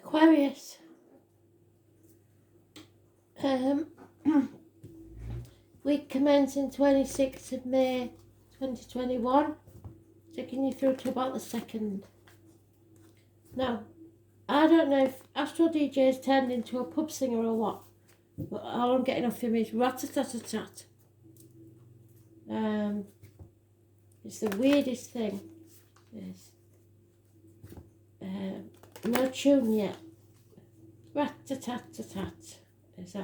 Aquarius. Week commencing 26th of May 2021, taking you through to about the 2nd. Now, I don't know if Astro DJ has turned into a pub singer or what, but all I'm getting off him is rat-a-tat-a-tat. It's the weirdest thing. Yes. No tune yet. Rat-a-tat-a-tat. That's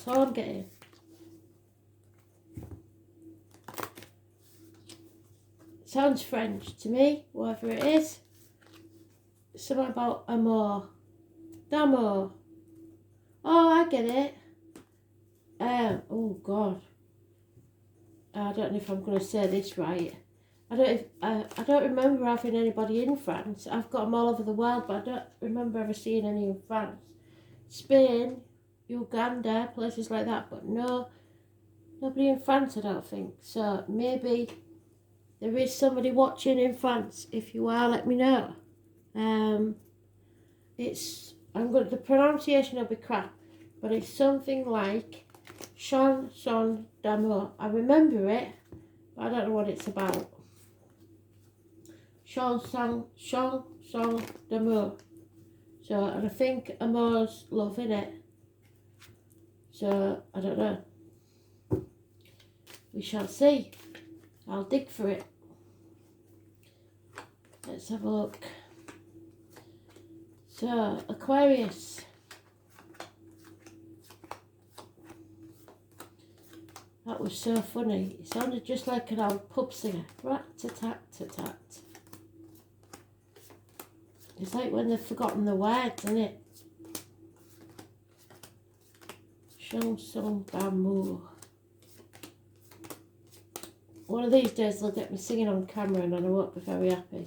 all I'm getting. Sounds French to me, whatever it is. Something about amour. D'amour. Oh, I get it. Oh God. I don't know if I'm going to say this right. I don't remember having anybody in France. I've got them all over the world, but I don't remember ever seeing any in France. Spain, Uganda, places like that, but no, nobody in France, I don't think. So maybe there is somebody watching in France. If you are, let me know. The pronunciation will be crap, but it's something like chanson d'amour. I remember it, but I don't know what it's about. Chanson d'amour. So, and I think amour's love, innit? So, I don't know. We shall see. I'll dig for it. Let's have a look. So, Aquarius. That was so funny. It sounded just like an old pub singer. Rat-a-tat-a-tat. It's like when they've forgotten the words, isn't it? Chanson d'amour. One of these days they'll get me singing on camera and I won't be very happy.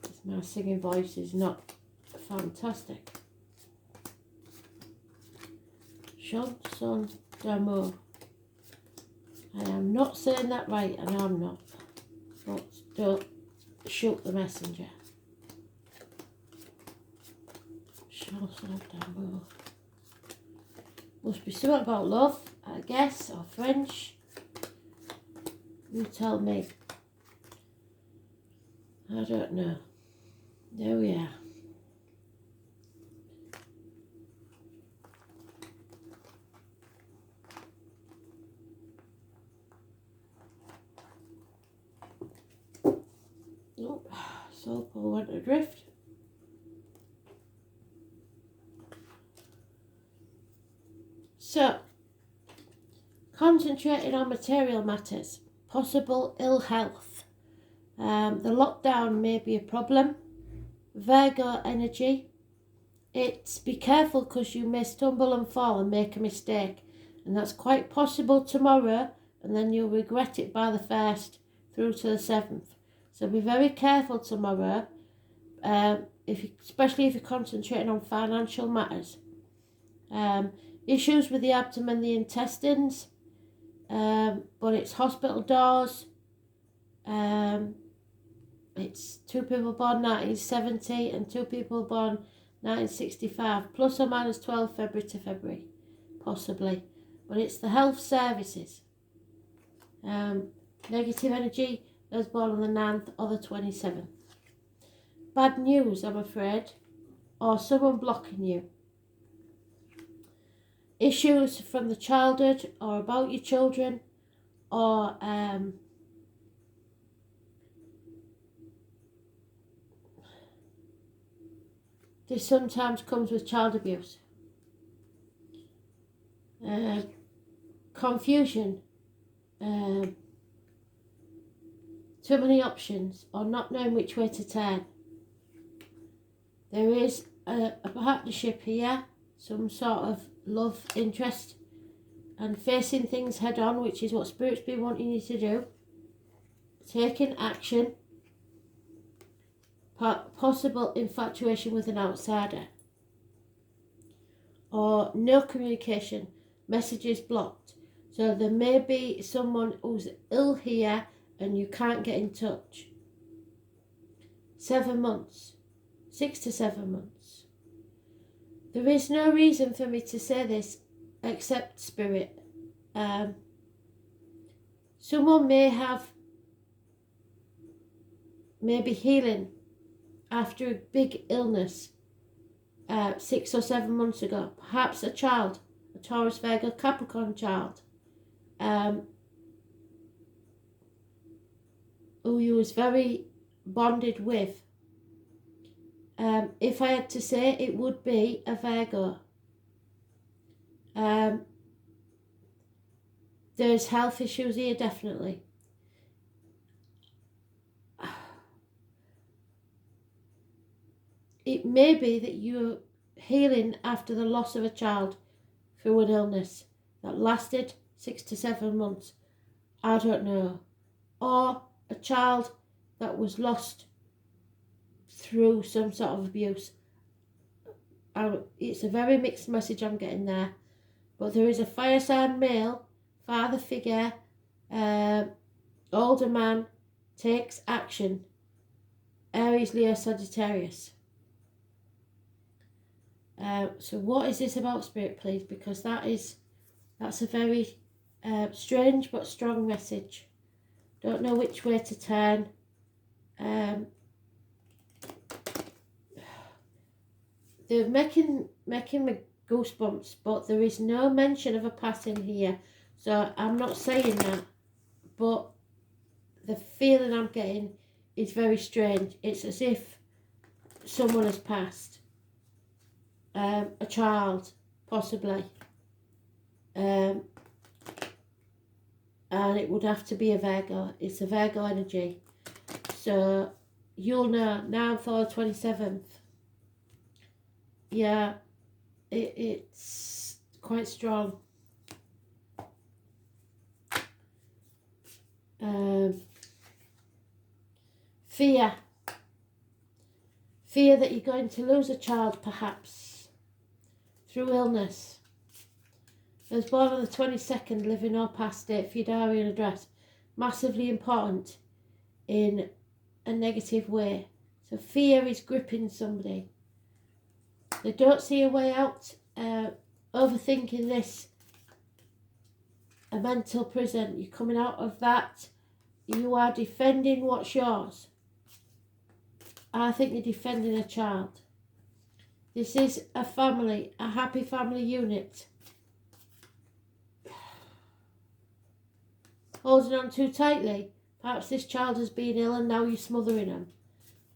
Because my singing voice is not fantastic. Chanson d'amour. I am not saying that right, and I'm not. But don't shoot the messenger. Chanson d'amour. Must be something about love, I guess, or French. You tell me. I don't know. There we are. Oh, so Paul went adrift. So, concentrating on material matters, possible ill health. The lockdown may be a problem. Virgo energy. It's be careful because you may stumble and fall and make a mistake. And that's quite possible tomorrow, and then you'll regret it by the 1st through to the 7th. So be very careful tomorrow, especially if you're concentrating on financial matters. Issues with the abdomen, the intestines, but it's hospital doors. It's 2 people born 1970 and 2 people born 1965, plus or minus 12 February to February, possibly. But it's the health services. Negative energy, those born on the 9th or the 27th. Bad news, I'm afraid, or someone blocking you. Issues from the childhood or about your children, or this sometimes comes with child abuse. Confusion, too many options, or not knowing which way to turn. There is a partnership here, some sort of love interest, and facing things head on, which is what Spirit's been wanting you to do. Taking action. Possible infatuation with an outsider. Or no communication, messages blocked. So there may be someone who's ill here and you can't get in touch. 7 months, 6 to 7 months. There is no reason for me to say this except spirit. Someone may have maybe healing after a big illness 6 or 7 months ago. Perhaps a child, a Taurus, Virgo, Capricorn child, who you was very bonded with. If I had to say, it would be a Virgo. There's health issues here, definitely. It may be that you're healing after the loss of a child through an illness that lasted 6 to 7 months. I don't know. Or a child that was lost through some sort of abuse. It's a very mixed message I'm getting there. But there is a fire sign male, father figure, older man, takes action. Aries, Leo, Sagittarius. So what is this about, Spirit, please? Because that's a very strange but strong message. Don't know which way to turn. They're making me goosebumps, but there is no mention of a passing here. So I'm not saying that, but the feeling I'm getting is very strange. It's as if someone has passed. A child, possibly. And it would have to be a Virgo. It's a Virgo energy. So you'll know now for the 27th. Yeah, it's quite strong. Fear. Fear that you're going to lose a child, perhaps, through illness. I was born on the 22nd, living or past date for your diary and address. Massively important in a negative way. So fear is gripping somebody. They don't see a way out. Overthinking this. A mental prison. You're coming out of that. You are defending what's yours. I think you're defending a child. This is a family, a happy family unit. Holding on too tightly. Perhaps this child has been ill and now you're smothering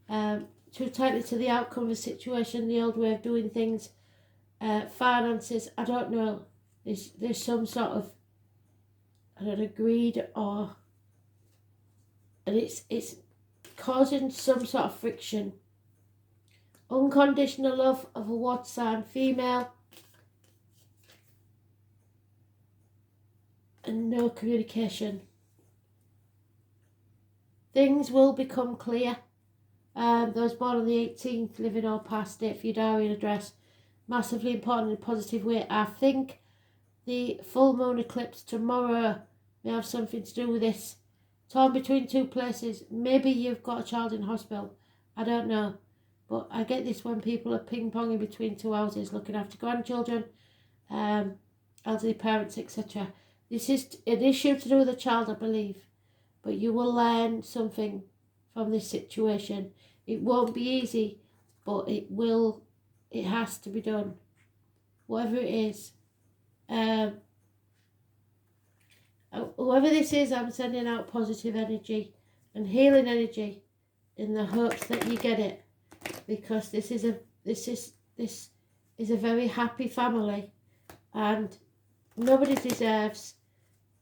them. Too tightly to the outcome of a situation, the old way of doing things. Finances, I don't know. There's some sort of, I don't know, greed or... And it's causing some sort of friction. Unconditional love of a water sign female. And no communication. Things will become clear. Those born on the 18th, living or past date for your diary and address. Massively important in a positive way. I think the full moon eclipse tomorrow may have something to do with this. Torn between two places. Maybe you've got a child in hospital. I don't know. But I get this when people are ping-ponging between two houses, looking after grandchildren, elderly parents, etc. This is an issue to do with a child, I believe. But you will learn something from this situation. It won't be easy, but it has to be done. Whatever it is. Whoever this is, I'm sending out positive energy and healing energy in the hopes that you get it. Because this is a very happy family, and nobody deserves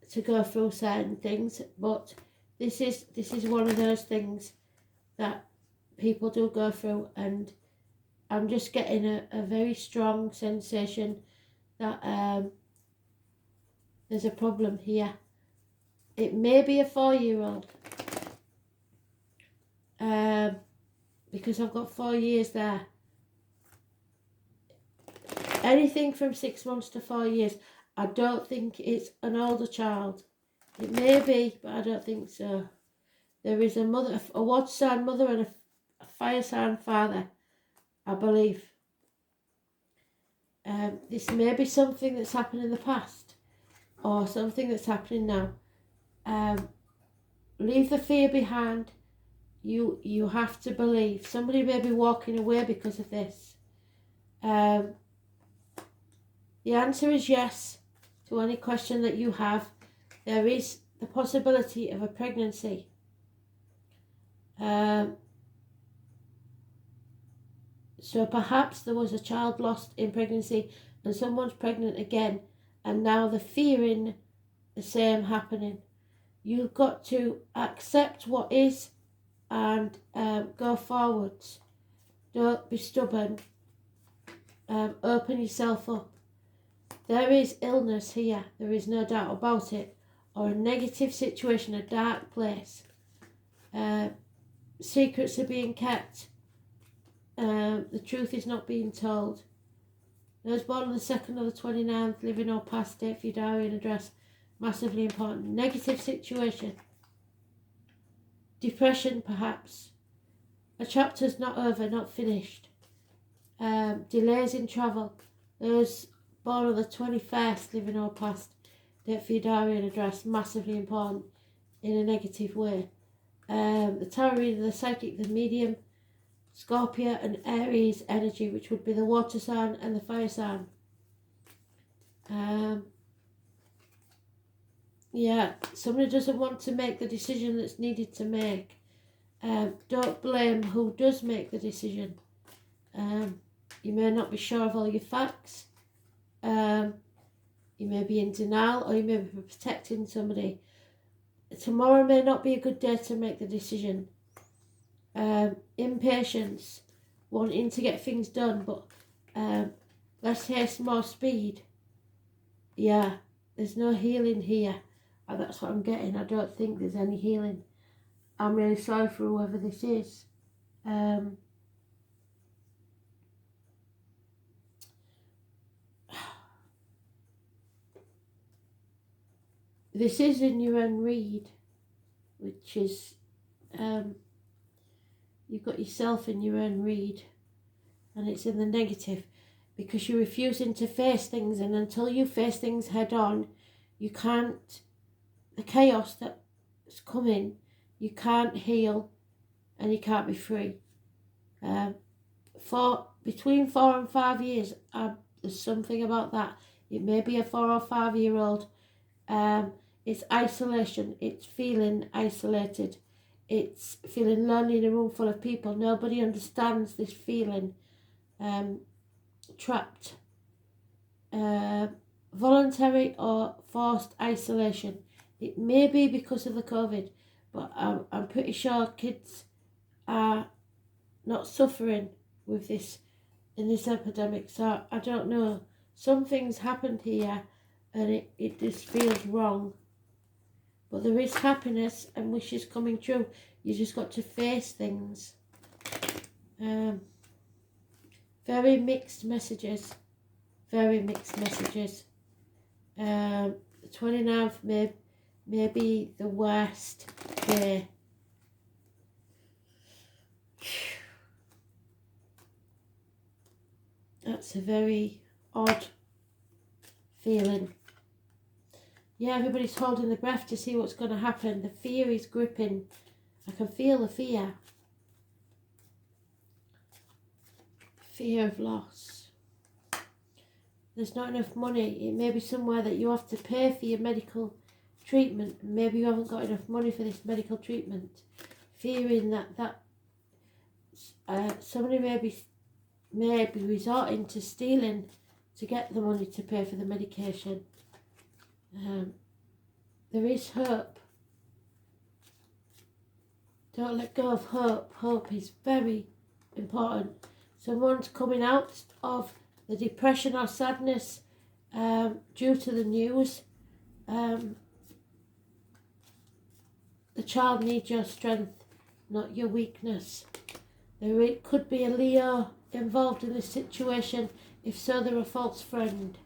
to go through certain things, but this is one of those things that people do go through, and I'm just getting a very strong sensation that there's a problem here. It may be a 4-year-old. Because I've got 4 years there. Anything from 6 months to 4 years. I don't think it's an older child. It may be, but I don't think so. There is a mother, a water sign mother and a fire sign father, I believe. This may be something that's happened in the past or something that's happening now. Leave the fear behind. You have to believe. Somebody may be walking away because of this. The answer is yes to any question that you have. There is the possibility of a pregnancy. So perhaps there was a child lost in pregnancy and someone's pregnant again, and now the fearing the same happening. You've got to accept what is and go forwards. Don't be stubborn. Open yourself up. There is illness here, there is no doubt about it, or a negative situation, a dark place. Secrets are being kept. The truth is not being told. Those born on the 2nd or the 29th, living or past, date for your diary and address, massively important. Negative situation. Depression, perhaps. A chapter's not over, not finished. Delays in travel. Those born on the 21st, living or past, date for your diary and address, massively important in a negative way. The tarot reader, the psychic, the medium, Scorpio and Aries energy, which would be the water sign and the fire sign. Yeah, somebody doesn't want to make the decision that's needed to make. Don't blame who does make the decision. You may not be sure of all your facts. You may be in denial, or you may be protecting somebody. Tomorrow may not be a good day to make the decision. Impatience, wanting to get things done, but less haste, more speed. Yeah, there's no healing here. That's what I'm getting. I don't think there's any healing. I'm really sorry for whoever this is. This is in your own read, which is you've got yourself in your own read, and it's in the negative because you're refusing to face things, and until you face things head on, you can't, the chaos that's coming, you can't heal and you can't be free. For between 4 and 5 years, there's something about that. It may be a 4 or 5 year old. It's isolation, it's feeling isolated. It's feeling lonely in a room full of people. Nobody understands this feeling. Trapped. Voluntary or forced isolation. It may be because of the COVID, but I'm pretty sure kids are not suffering with this in this epidemic. So I don't know. Something's happened here and it just feels wrong. But there is happiness and wishes coming true. You just got to face things. Very mixed messages. Very mixed messages. The 29th may be the worst day. That's a very odd feeling. Yeah, everybody's holding their breath to see what's going to happen. The fear is gripping. I can feel the fear. Fear of loss. There's not enough money. It may be somewhere that you have to pay for your medical treatment. Maybe you haven't got enough money for this medical treatment. Fearing that somebody may be resorting to stealing to get the money to pay for the medication. There is hope. Don't let go of hope. Hope is very important. Someone's coming out of the depression or sadness due to the news. The child needs your strength, not your weakness. There could be a Leo involved in this situation. If so, they're a false friend.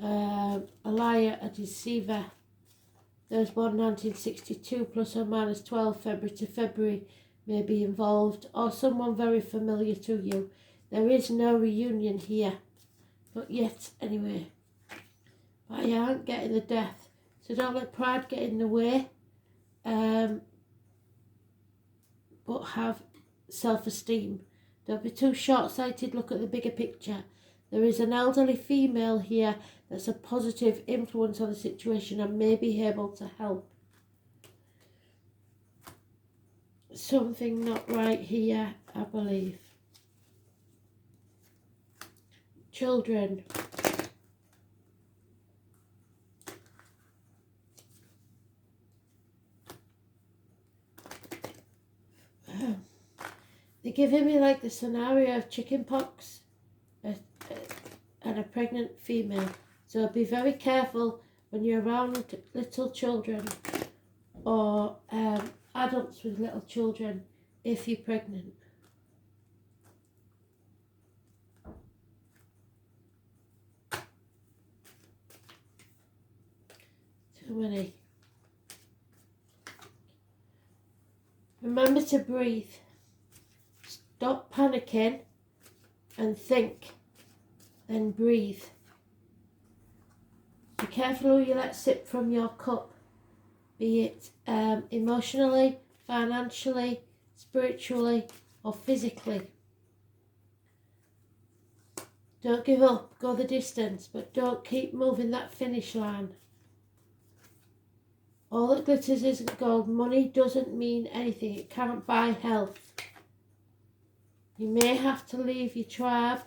A liar, a deceiver. Those born 1962 plus or minus 12 February to February may be involved, or someone very familiar to you. There is no reunion here. But yet, anyway, I aren't getting the death. So don't let pride get in the way, but have self-esteem. Don't be too short-sighted, look at the bigger picture. There is an elderly female here that's a positive influence on the situation and may be able to help. Something not right here, I believe. Children. They're giving me like the scenario of chicken pox and a pregnant female. So be very careful when you're around little children or adults with little children if you're pregnant. Too many. Remember to breathe. Stop panicking and think, then breathe. Be careful who you let sip from your cup, be it emotionally, financially, spiritually or physically. Don't give up, go the distance, but don't keep moving that finish line. All that glitters isn't gold. Money doesn't mean anything. It can't buy health. You may have to leave your tribe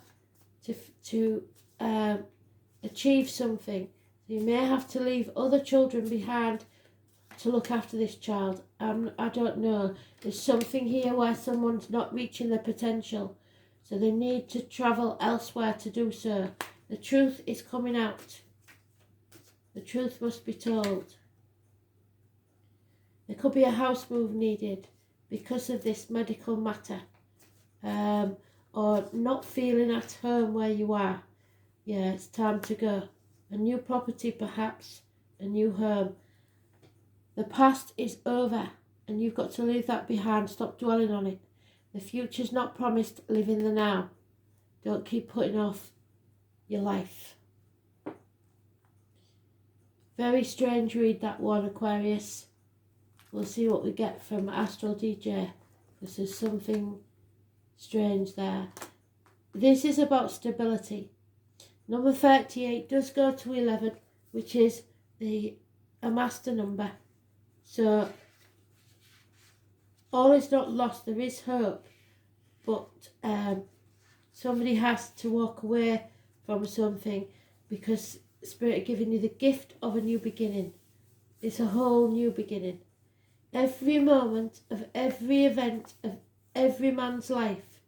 to achieve something. You may have to leave other children behind to look after this child. I don't know. There's something here where someone's not reaching their potential, so they need to travel elsewhere to do so. The truth is coming out. The truth must be told. There could be a house move needed because of this medical matter, or not feeling at home where you are. Yeah, it's time to go. A new property perhaps, a new home. The past is over and you've got to leave that behind. Stop dwelling on it. The future's not promised. Live in the now. Don't keep putting off your life. Very strange read, that one, Aquarius. We'll see what we get from Astral DJ, because there's something strange there. This is about stability. Number 38 does go to 11, which is a master number. So all is not lost. There is hope, but somebody has to walk away from something, because Spirit are giving you the gift of a new beginning. It's a whole new beginning. Every moment of every event of every man's life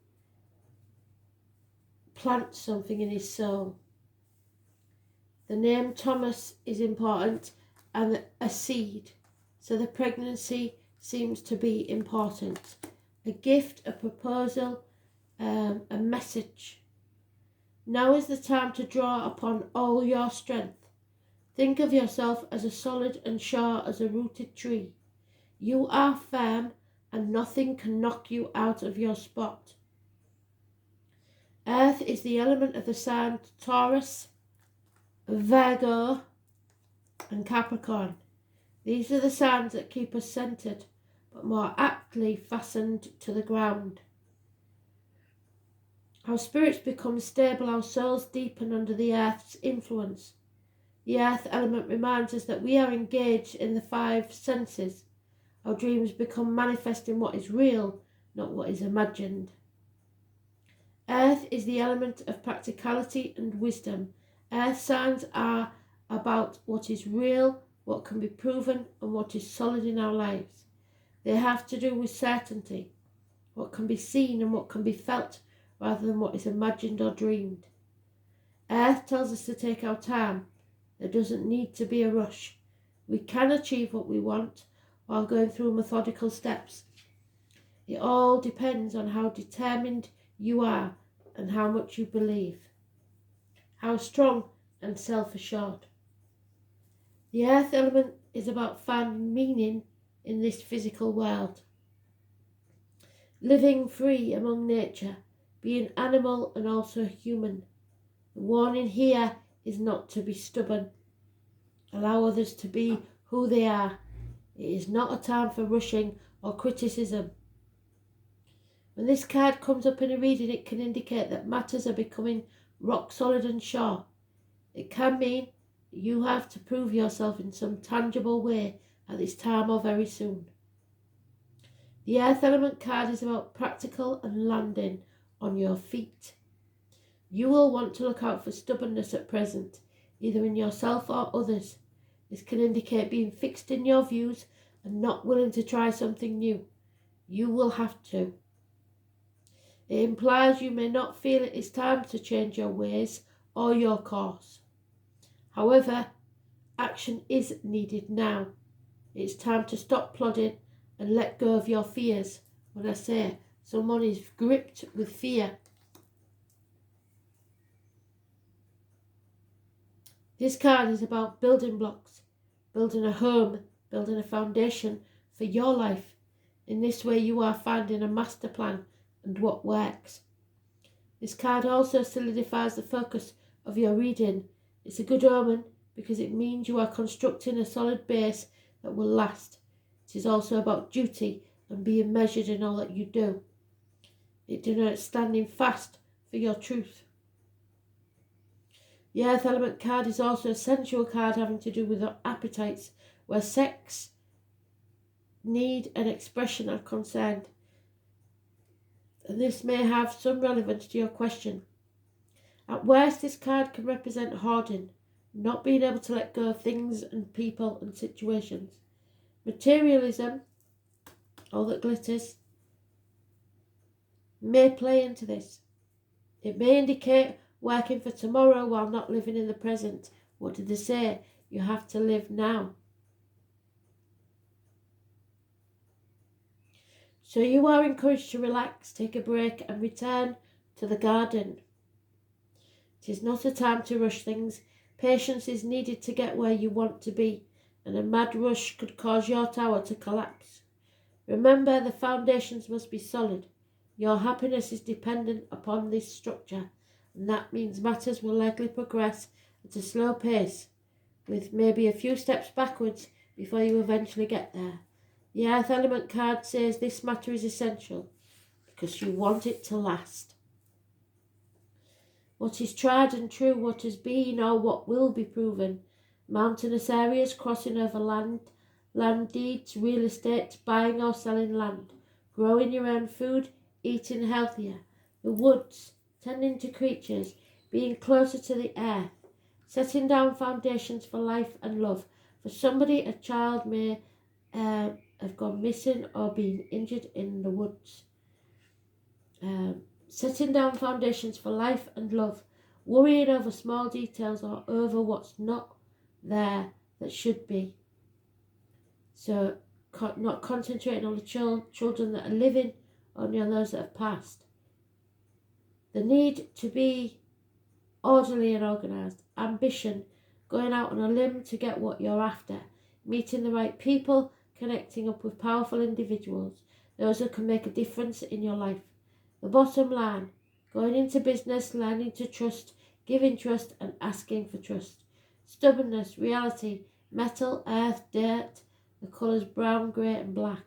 plants something in his soul. The name Thomas is important, and a seed. So the pregnancy seems to be important. A gift, a proposal, a message. Now is the time to draw upon all your strength. Think of yourself as a solid and sure as a rooted tree. You are firm and nothing can knock you out of your spot. Earth is the element of the sign Taurus, Virgo and Capricorn. These are the signs that keep us centered, but more aptly fastened to the ground. Our spirits become stable, our souls deepen under the earth's influence. The earth element reminds us that we are engaged in the five senses. Our dreams become manifest in what is real, not what is imagined. Earth is the element of practicality and wisdom. Earth signs are about what is real, what can be proven, and what is solid in our lives. They have to do with certainty, what can be seen and what can be felt, rather than what is imagined or dreamed. Earth tells us to take our time. There doesn't need to be a rush. We can achieve what we want while going through methodical steps. It all depends on how determined you are and how much you believe, how strong and self-assured. The earth element is about finding meaning in this physical world, living free among nature, being animal and also human. The warning here is not to be stubborn. Allow others to be who they are. It is not a time for rushing or criticism. When this card comes up in a reading, it can indicate that matters are becoming rock solid and sure. It can mean you have to prove yourself in some tangible way at this time or very soon. The Earth Element card is about practical and landing on your feet. You will want to look out for stubbornness at present, either in yourself or others. This can indicate being fixed in your views and not willing to try something new. You will have to. It implies you may not feel it is time to change your ways or your course. However, action is needed now. It's time to stop plodding and let go of your fears. When I say someone is gripped with fear, this card is about building blocks, building a home, building a foundation for your life. In this way, you are finding a master plan and what works. This card also solidifies the focus of your reading. It's a good omen because it means you are constructing a solid base that will last. It is also about duty and being measured in all that you do. It denotes standing fast for your truth. The Earth Element card is also a sensual card having to do with our appetites, where sex, need and expression are concerned. And this may have some relevance to your question. At worst, this card can represent hoarding, not being able to let go of things and people and situations. Materialism, all that glitters, may play into this. It may indicate working for tomorrow while not living in the present. What did they say? You have to live now. So you are encouraged to relax, take a break and return to the garden. It is not a time to rush things. Patience is needed to get where you want to be, and a mad rush could cause your tower to collapse. Remember, the foundations must be solid. Your happiness is dependent upon this structure, and that means matters will likely progress at a slow pace, with maybe a few steps backwards before you eventually get there. The Earth Element card says this matter is essential because you want it to last. What is tried and true, what has been or what will be proven, mountainous areas, crossing over land deeds, real estate, buying or selling land, growing your own food, eating healthier, the woods, tending to creatures, being closer to the earth, setting down foundations for life and love. For somebody, a child may have gone missing or been injured in the woods. Setting down foundations for life and love, worrying over small details or over what's not there that should be. So not concentrating on the children that are living, only on those that have passed. The need to be orderly and organised. Ambition, going out on a limb to get what you're after. Meeting the right people, connecting up with powerful individuals, those who can make a difference in your life. The bottom line, going into business, learning to trust, giving trust and asking for trust. Stubbornness, reality, metal, earth, dirt, the colours brown, grey and black.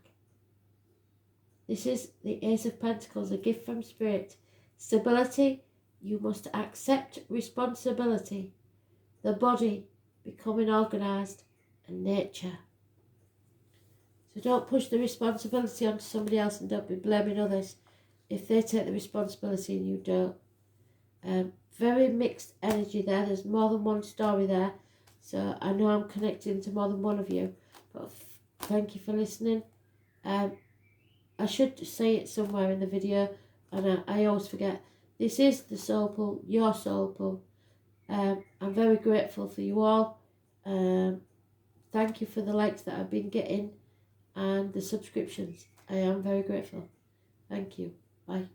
This is the Ace of Pentacles, a gift from Spirit. Stability, you must accept responsibility. The body, becoming organised, and nature. So don't push the responsibility onto somebody else and don't be blaming others if they take the responsibility and you don't. Very mixed energy there. There's more than one story there. So I know I'm connecting to more than one of you. But thank you for listening. I should say it somewhere in the video. And I always forget. This is the Soul Pull, your Soul Pull. I'm very grateful for you all. Thank you for the likes that I've been getting and the subscriptions. I am very grateful. Thank you. Bye.